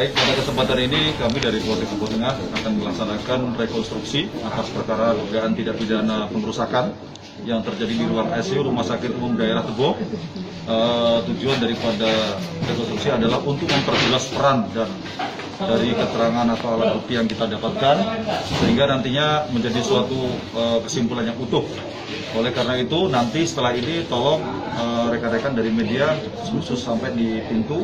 Baik, pada kesempatan ini kami dari Polres Lombok Tengah akan melaksanakan rekonstruksi atas perkara dugaan tindak pidana pengerusakan yang terjadi di ruang ICU Rumah Sakit Umum Daerah Tebo. Tujuan daripada rekonstruksi adalah untuk memperjelas peran dan dari keterangan atau alat bukti yang kita dapatkan, sehingga nantinya menjadi suatu kesimpulan yang utuh. Oleh karena itu, nanti setelah ini tolong rekan-rekan dari media khusus sampai di pintu,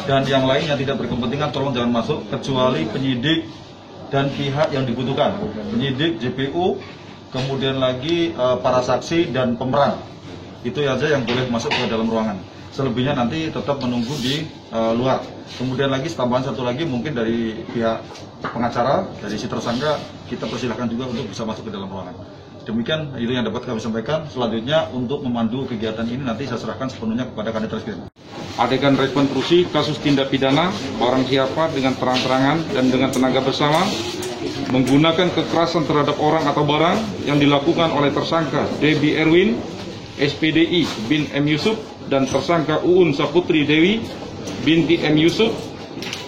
dan yang lain yang tidak berkepentingan tolong jangan masuk kecuali penyidik dan pihak yang dibutuhkan. Penyidik, JPU, kemudian lagi para saksi dan pemeran. Itu saja yang boleh masuk ke dalam ruangan. Selebihnya nanti tetap menunggu di luar. Kemudian lagi tambahan satu lagi mungkin dari pihak pengacara, dari si tersangka, kita persilahkan juga untuk bisa masuk ke dalam ruangan. Demikian itu yang dapat kami sampaikan. Selanjutnya untuk memandu kegiatan ini nanti saya serahkan sepenuhnya kepada Kanit Reskrim. Adegan rekonstruksi kasus tindak pidana barang siapa dengan terang-terangan dan dengan tenaga bersama menggunakan kekerasan terhadap orang atau barang yang dilakukan oleh tersangka Debbie Erwin, SPDI bin M. Yusuf, dan tersangka Uun Saputri Dewi binti M. Yusuf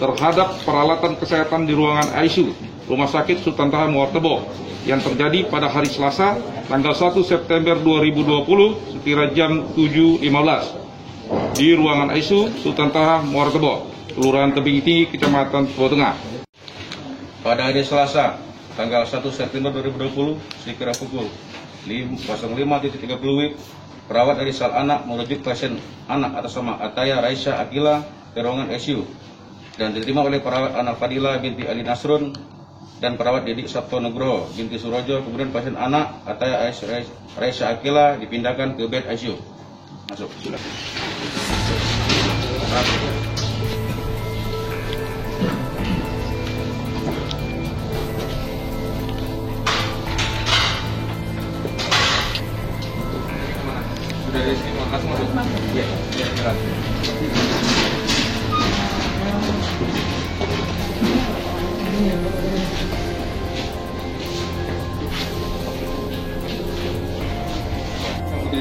terhadap peralatan kesehatan di ruangan ICU Rumah Sakit Sultan Taha Muar Tebo yang terjadi pada hari Selasa tanggal 1 September 2020 sekira jam 7.15 di ruangan ICU Sultan Taha Muar Tebo, Kelurahan Tebing Tinggi, Kecamatan Tebo Tengah. Pada hari Selasa tanggal 1 September 2020 sekira pukul 05.30 perawat dari sal anak merujuk pasien anak atas nama Ataya Raisya Akila ke ruangan ICU dan diterima oleh perawat Ana Fadila binti Ali Nasrun dan perawat Dedik Sabto Nugroho binti Surojo. Kemudian pasien anak Ataya Raisya Akila dipindahkan ke bed ICU. Masuk, silakan. Sudah langsung masuk. Iya, silakan.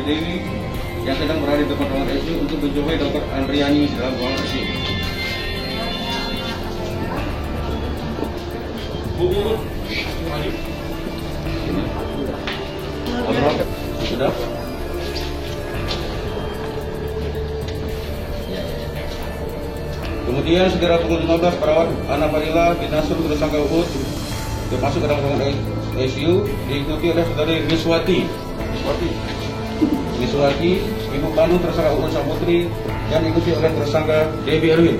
Ini yang sedang berada di depan ruangan ICU untuk menjumpai Dr. Andriani di dalam ruangan ICU. Sudah? Kemudian segera pukul 15 perawat Ana Fadila bin Nasrul tersangka Uhud masuk ke dalam ruangan ICU diikuti oleh saudari Miswati, Ibu Kandung tersangka Uun Saputri, dan diikuti oleh tersangka Debbie Erwin.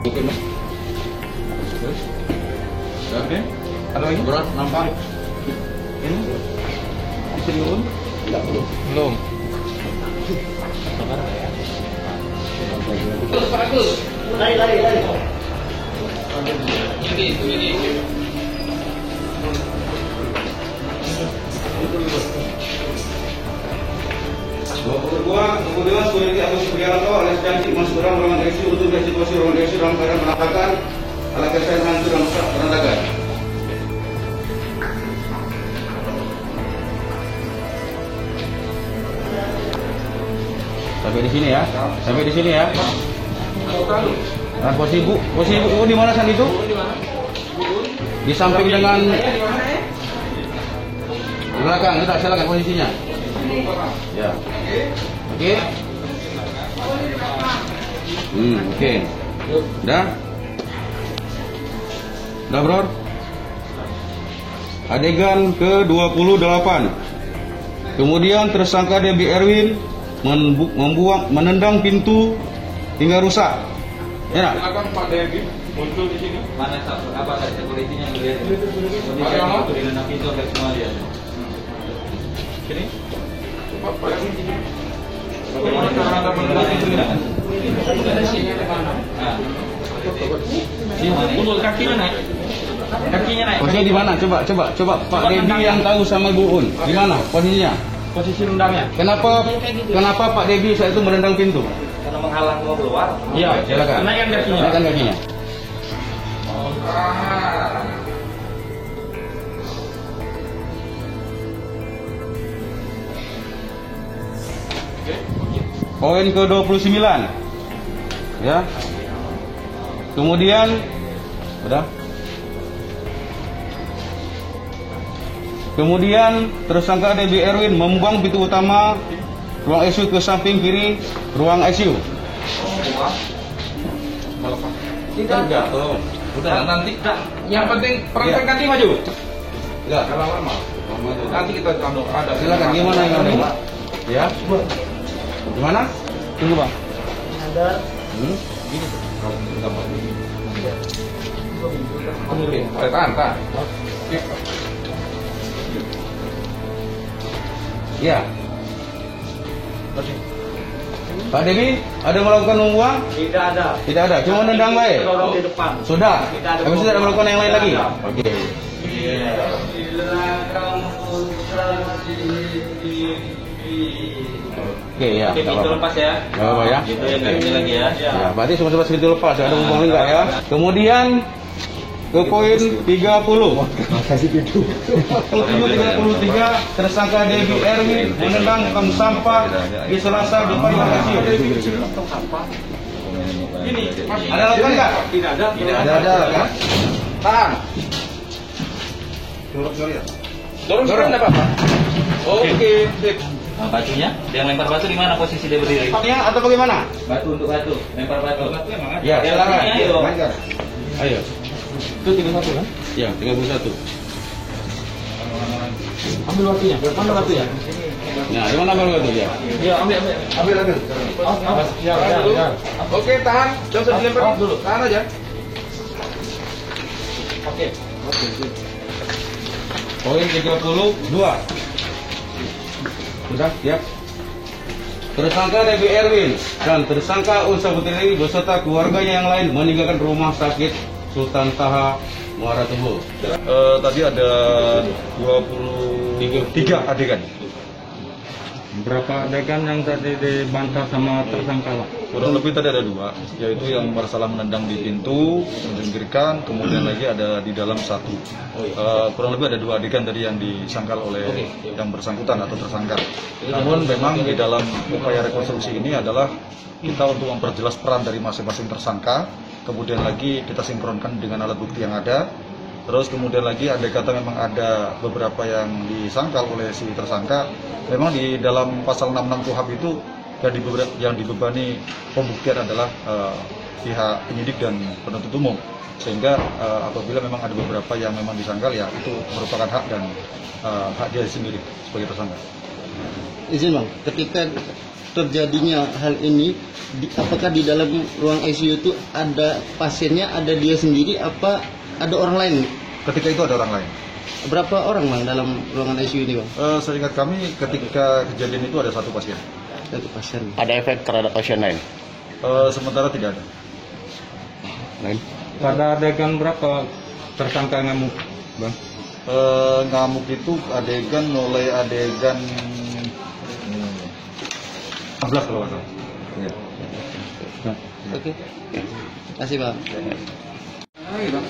Oke, Mas. Oke. Ada lagi? Berat, nampak. Ini? Bisa diurun? Tidak, belum. Bagus. Lari. Ini. Kemudian Security Agus Supriyanto alias Janji masuk ke dalam ruangan ICU untuk melihat situasi ruangan ICU dalam keadaan berantakan, alat kesehatan hancur dan rusak berantakan. Sampai di sini ya. Nah, posisi ibu di mana saat itu? Di samping dengan di belakang, kita silakan posisinya. Ya. Oke. Oke. Dah, bro. Adegan ke-28. Kemudian tersangka Debbie Erwin menendang pintu hingga rusak. Ya. Silakan Pak Devi muncul di sini. Mana apa security-nya melihat kondisinya itu dengan api itu hampir semua lihat. Sini. Pak Devi. Bagaimana cara Anda menentukan itu? Mundur kakinya naik. Kakinya naik. Posisinya di mana? Coba Pak Devi yang tahu sama Ibu Un. Di mana posisinya? Posisi nendangnya. Kenapa Pak Devi saat itu menendang pintu? Karena menghalang mau keluar. Iya, silakan. Naikkan kakinya. Naikkan kakinya. Poin ke-29. Ya. Kemudian udah. Kemudian tersangka DB Erwin membuang pintu utama ruang ICU ke samping kiri ruang ICU. Tidak jatuh. Udah nanti. Yang penting perangkat ganti maju. Enggak. Kalau lama. Nanti kita ada. Silakan gimana yang ini? Ya. Gimana? Tunggu, Bang. Ada. Gini. Tahan. Ya. Pak Devi, ada melakukan membuang? Tidak ada. Tidak ada, cuma nendang baik. Dorong di depan. Sudah. Tidak ada. Habis itu tidak melakukan yang lain lagi. Tidak ada. Oke. Oke ya. Oke, pintu lepas ya. Gak apa-apa ya. Gitu ya, nggak ini lagi ya. Ya, berarti semua pintu lepas, ada hubungan enggak ya. Kemudian ke poin 30. Makasih pintu. 33 tersangka Debi Erwin menendang tong sampah di Selasa depan lokasi. Ini Ada lakukan enggak? tidak ada. Tidak ada kan? Tahan. Dorong enggak apa-apa. Oke. Nah, batunya, yang lempar batu di mana posisi dia berdiri? Paknya atau bagaimana? Batu untuk batu, lempar batu. Ya, Yang silakan. lainnya, ayo. Mainkan. Ayo. Itu 31 kan? Ya, 31. Ambil batunya. Mana batunya? Nah, di mana baru itu ya? Ya, ambil. Ya. Oke, tahan. Jangan usah dilempar dulu. Tahan aja. Oke. Poin 32. Sudah, siap. Tersangka Debi Erwin dan tersangka Unsa Putri beserta keluarganya yang lain meninggalkan rumah sakit Sultan Taha Muara Tebu. Tadi ada 23 adegan. Berapa adegan yang tadi dibantah sama tersangka, Pak? Kurang lebih tadi ada 2, yaitu yang masalah menendang di pintu, menjengkirkan, kemudian lagi ada di dalam 1. Kurang lebih ada 2 adegan tadi yang disangkal oleh yang bersangkutan atau tersangka. Namun memang di dalam upaya rekonstruksi ini adalah kita untuk memperjelas peran dari masing-masing tersangka, kemudian lagi kita sinkronkan dengan alat bukti yang ada. Terus kemudian lagi ada kata memang ada beberapa yang disangkal oleh si tersangka. Memang di dalam pasal 66 KUHP itu yang dibebani pembuktian adalah pihak penyidik dan penuntut umum. Sehingga apabila memang ada beberapa yang memang disangkal, ya itu merupakan hak dan hak dia sendiri sebagai tersangka. Izin Bang, ketika terjadinya hal ini, apakah di dalam ruang ICU itu ada pasiennya, ada dia sendiri, apa ada orang lain? Ketika itu ada orang lain. Berapa orang Bang dalam ruangan ICU ini Bang? Seingat kami ketika kejadian itu ada 1 pasien. 1 pasien. Ada efek terhadap pasien lain? Sementara tidak ada. Lain? Pada adegan berapa tersangka ngamuk, Bang? Ngamuk itu adegan mulai adegan 14 kalau nggak salah. Ya. Oke. Terima kasih Bang. Ayo, Bang.